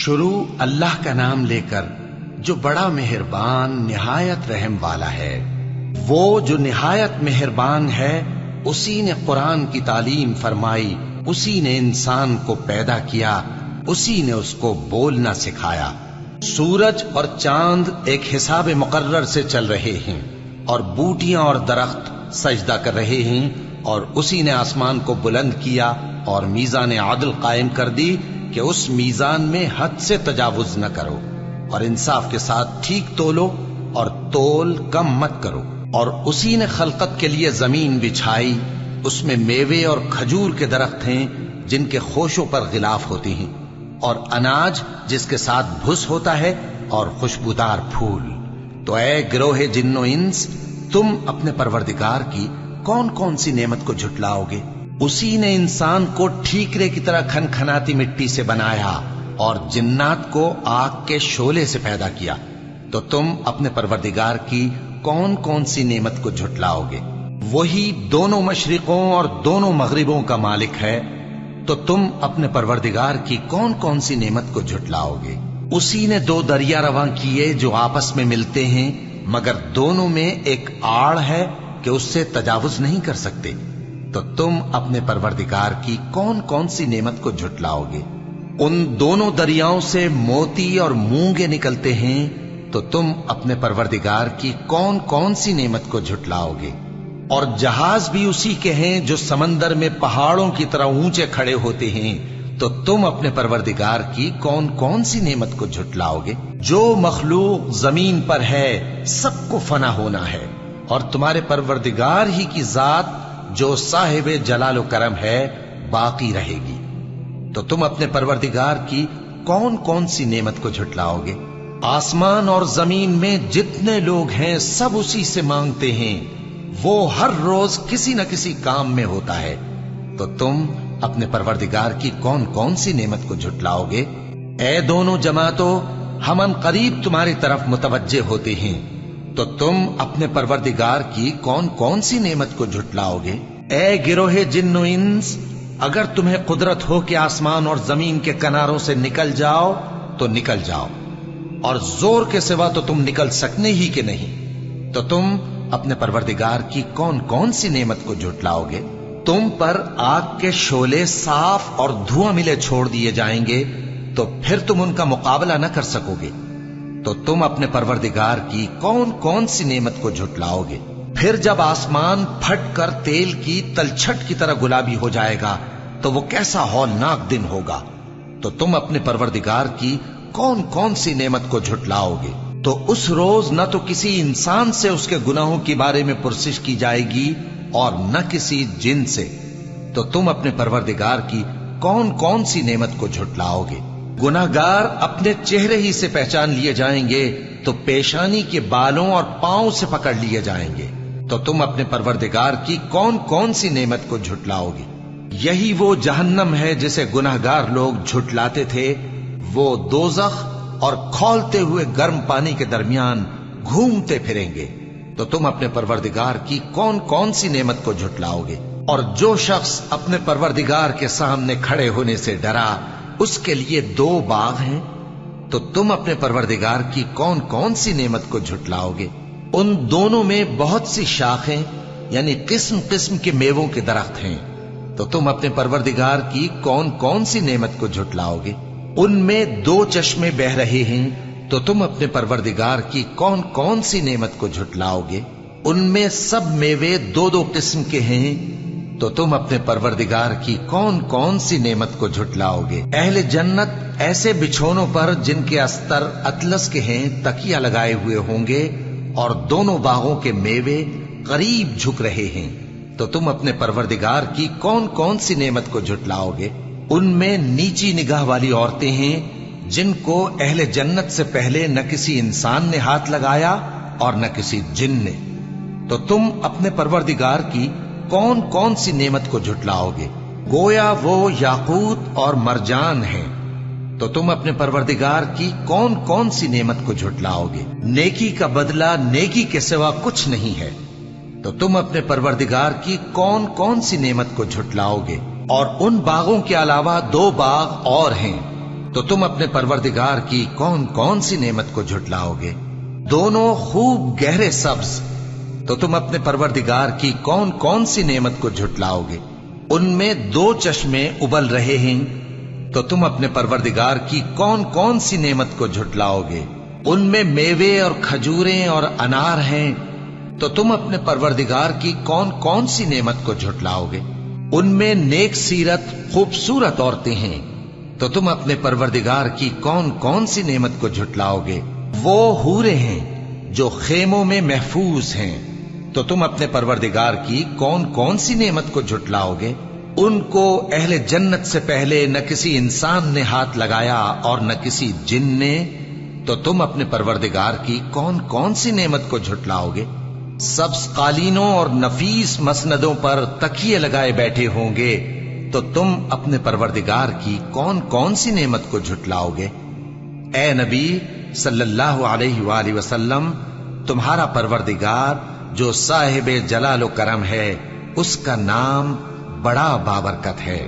شروع اللہ کا نام لے کر جو بڑا مہربان نہایت رحم والا ہے۔ وہ جو نہایت مہربان ہے اسی نے قرآن کی تعلیم فرمائی، اسی نے انسان کو پیدا کیا، اسی نے اس کو بولنا سکھایا۔ سورج اور چاند ایک حساب مقرر سے چل رہے ہیں، اور بوٹیاں اور درخت سجدہ کر رہے ہیں، اور اسی نے آسمان کو بلند کیا اور میزان عدل قائم کر دی کہ اس میزان میں حد سے تجاوز نہ کرو، اور انصاف کے ساتھ ٹھیک تولو اور تول کم مت کرو۔ اور اسی نے خلقت کے لیے زمین بچھائی، اس میں میوے اور کھجور کے درخت ہیں جن کے خوشوں پر غلاف ہوتی ہیں، اور اناج جس کے ساتھ بھس ہوتا ہے، اور خوشبودار پھول۔ تو اے گروہ جن و انس، تم اپنے پروردگار کی کون کون سی نعمت کو جھٹلاؤ گے؟ اسی نے انسان کو ٹھیکرے کی طرح کھنکھناتی مٹی سے بنایا اور جنات کو آگ کے شعلے سے پیدا کیا۔ تو تم اپنے پروردگار کی کون کون سی نعمت کو جھٹلاؤ گے؟ وہی دونوں مشرقوں اور دونوں مغربوں کا مالک ہے، تو تم اپنے پروردگار کی کون کون سی نعمت کو جھٹلاؤ گے؟ اسی نے دو دریا رواں کیے جو آپس میں ملتے ہیں، مگر دونوں میں ایک آڑ ہے کہ اس سے تجاوز نہیں کر سکتے۔ تو تم اپنے پروردگار کی کون کون سی نعمت کو جھٹلاؤ گے؟ ان دونوں دریاؤں سے موتی اور مونگے نکلتے ہیں، تو تم اپنے پروردگار کی کون کون سی نعمت کو جھٹلاؤ گے؟ اور جہاز بھی اسی کے ہیں جو سمندر میں پہاڑوں کی طرح اونچے کھڑے ہوتے ہیں، تو تم اپنے پروردگار کی کون کون سی نعمت کو جھٹلاؤ گے؟ جو مخلوق زمین پر ہے سب کو فنا ہونا ہے، اور تمہارے پروردگار ہی کی ذات جو صاحب جلال و کرم ہے باقی رہے گی۔ تو تم اپنے پروردگار کی کون کون سی نعمت کو جھٹلاؤ گے؟ آسمان اور زمین میں جتنے لوگ ہیں سب اسی سے مانگتے ہیں، وہ ہر روز کسی نہ کسی کام میں ہوتا ہے۔ تو تم اپنے پروردگار کی کون کون سی نعمت کو جھٹلاؤ گے؟ اے دونوں جماعتوں، ہم ان قریب تمہاری طرف متوجہ ہوتے ہیں، تو تم اپنے پروردگار کی کون کون سی نعمت کو جھٹلاؤ گے؟ اے گروہ جن و انس، اگر تمہیں قدرت ہو کہ آسمان اور زمین کے کناروں سے نکل جاؤ تو نکل جاؤ، اور زور کے سوا تو تم نکل سکنے ہی کہ نہیں، تو تم اپنے پروردگار کی کون کون سی نعمت کو جھٹلاؤ گے؟ تم پر آگ کے شعلے صاف اور دھواں ملے چھوڑ دیے جائیں گے، تو پھر تم ان کا مقابلہ نہ کر سکو گے۔ تو تم اپنے پروردگار کی کون کون سی نعمت کو جھٹلاؤ گے؟ پھر جب آسمان پھٹ کر تیل کی تلچھٹ کی طرح گلابی ہو جائے گا تو وہ کیسا ہولناک دن ہوگا۔ تو تم اپنے پروردگار کی کون کون سی نعمت کو جھٹلاؤ گے؟ تو اس روز نہ تو کسی انسان سے اس کے گناہوں کے بارے میں پرسش کی جائے گی اور نہ کسی جن سے۔ تو تم اپنے پروردگار کی کون کون سی نعمت کو جھٹلاؤ گے؟ گناہگار اپنے چہرے ہی سے پہچان لیے جائیں گے تو پیشانی کے بالوں اور پاؤں سے پکڑ لیے جائیں گے۔ تو تم اپنے پروردگار کی کون کون سی نعمت کو جھٹلاؤ گے؟ یہی وہ جہنم ہے جسے گناہگار لوگ جھٹلاتے تھے، وہ دوزخ اور کھولتے ہوئے گرم پانی کے درمیان گھومتے پھریں گے۔ تو تم اپنے پروردگار کی کون کون سی نعمت کو جھٹلاؤ گے؟ اور جو شخص اپنے پروردگار کے سامنے کھڑے ہونے سے ڈرا، اس کے لیے دو باغ ہیں۔ تو تم اپنے پروردگار کی کون کون سی نعمت کو جھٹلاؤ گے؟ ان دونوں میں بہت سی شاخیں یعنی قسم قسم کے میووں کے درخت ہیں۔ تو تم اپنے پروردگار کی کون کون سی نعمت کو جھٹلاؤ گے؟ ان میں دو چشمے بہ رہے ہیں۔ تو تم اپنے پروردگار کی کون کون سی نعمت کو جھٹلاؤ گے؟ ان میں سب میوے دو دو قسم کے ہیں۔ تو تم اپنے پروردگار کی کون کون سی نعمت کو جھٹلاؤ گے؟ اہل جنت ایسے بچھونوں پر جن کے استر اطلس کے ہیں تکیہ لگائے ہوئے ہوں گے، اور دونوں باغوں کے میوے قریب جھک رہے ہیں۔ تو تم اپنے پروردگار کی کون کون سی نعمت کو جھٹلاؤ گے؟ ان میں نیچی نگاہ والی عورتیں ہیں جن کو اہل جنت سے پہلے نہ کسی انسان نے ہاتھ لگایا اور نہ کسی جن نے۔ تو تم اپنے پروردگار کی کون کون سی نعمت کو جھٹلاؤ گے؟ گویا وہ یاقوت اور مرجان ہیں۔ تو تم اپنے پروردگار کی کون کون سی نعمت کو جھٹلاؤ گے؟ نیکی کا بدلہ نیکی کے سوا کچھ نہیں ہے۔ تو تم اپنے پروردگار کی کون کون سی نعمت کو جھٹلاؤ گے؟ اور ان باغوں کے علاوہ دو باغ اور ہیں تو تم اپنے پروردگار کی کون کون سی نعمت کو جھٹلاؤگے؟ دونوں خوب گہرے سبز، تو تم اپنے پروردگار کی کون کون سی نعمت کو جھٹلاؤگے؟ ان میں 2 چشمے ابل رہے ہیں، تو تم اپنے پروردگار کی کون کون سی نعمت کو جھٹلاؤگے؟ ان میں میوے اور کھجوریں اور انار ہیں، تو تم اپنے پروردگار کی کون کون سی نعمت کو جھٹلاؤگے؟ ان میں نیک سیرت خوبصورت عورتیں ہیں، تو تم اپنے پروردگار کی کون کون سی نعمت کو جھٹلاؤگے؟ وہ حوریں ہیں جو خیموں میں محفوظ ہیں، تو تم اپنے پروردگار کی کون کون سی نعمت کو جھٹلاؤگے؟ ان کو اہل جنت سے پہلے نہ کسی انسان نے ہاتھ لگایا اور نہ کسی جن نے، تو تم اپنے پروردگار کی کون کون سی نعمت کو جھٹلاؤگے؟ سبز قالینوں اور نفیس مسندوں پر تکیے لگائے بیٹھے ہوں گے، تو تم اپنے پروردگار کی کون کون سی نعمت کو جھٹلاؤگے؟ اے نبی صلی اللہ علیہ وآلہ وسلم، تمہارا پروردگار جو صاحب جلال و کرم ہے، اس کا نام بڑا بابرکت ہے۔